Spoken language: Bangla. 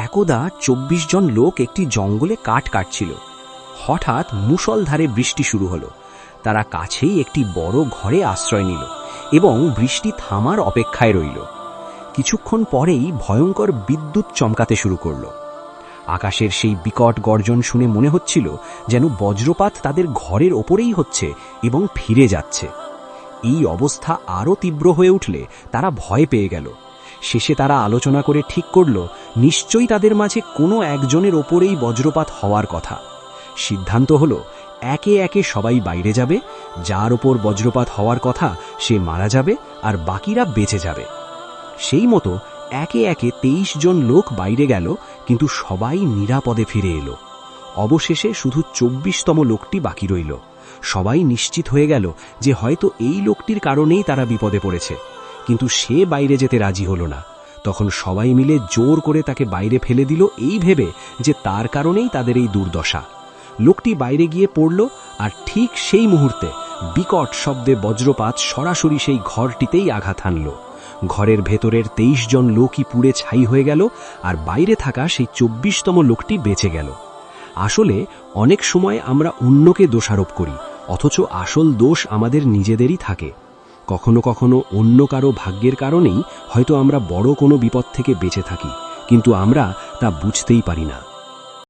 একদা ২৪ জন লোক একটি জঙ্গলে কাঠ কাটছিল। হঠাৎ মুষলধারে বৃষ্টি শুরু হলো। তারা কাছেই একটি বড় ঘরে আশ্রয় নিল এবং বৃষ্টি থামার অপেক্ষায় রইল। কিছুক্ষণ পরেই ভয়ঙ্কর বিদ্যুৎ চমকাতে শুরু করল। আকাশের সেই বিকট গর্জন শুনে মনে হচ্ছিল যেন বজ্রপাত তাদের ঘরের ওপরেই হচ্ছে এবং ফিরে যাচ্ছে। এই অবস্থা আরও তীব্র হয়ে উঠলে তারা ভয় পেয়ে গেল। শেষে তারা আলোচনা করে ঠিক করল, নিশ্চয়ই তাদের মাঝে কোনো একজনের ওপরেই বজ্রপাত হওয়ার কথা। সিদ্ধান্ত হলো, একে একে সবাই বাইরে যাবে, যার ওপর বজ্রপাত হওয়ার কথা সে মারা যাবে আর বাকিরা বেঁচে যাবে। সেই মতো একে একে ২৩ জন লোক বাইরে গেল, কিন্তু সবাই নিরাপদে ফিরে এলো। অবশেষে শুধু ২৪তম লোকটি বাকি রইল। সবাই নিশ্চিত হয়ে গেল যে হয়তো এই লোকটির কারণেই তারা বিপদে পড়েছে, কিন্তু সে বাইরে যেতে রাজি হলো না। তখন সবাই মিলে জোর করে তাকে বাইরে ফেলে দিল, এই ভেবে যে তার কারণেই তাদের এই দুর্দশা। লোকটি বাইরে গিয়ে পড়ল, আর ঠিক সেই মুহূর্তে বিকট শব্দে বজ্রপাত সরাসরি সেই ঘরটিতেই আঘাত হানল। ঘরের ভেতরের ২৩ জন লোকই পুড়ে ছাই হয়ে গেল, আর বাইরে থাকা সেই ২৪তম লোকটি বেঁচে গেল। আসলে অনেক সময় আমরা অন্যকে দোষারোপ করি, অথচ আসল দোষ আমাদের নিজেদেরই থাকে। কখনো কখনো অন্য কারো ভাগ্যের কারণেই হয়তো আমরা বড় কোনো বিপদ থেকে বেঁচে থাকি, কিন্তু আমরা তা বুঝতেই পারি না।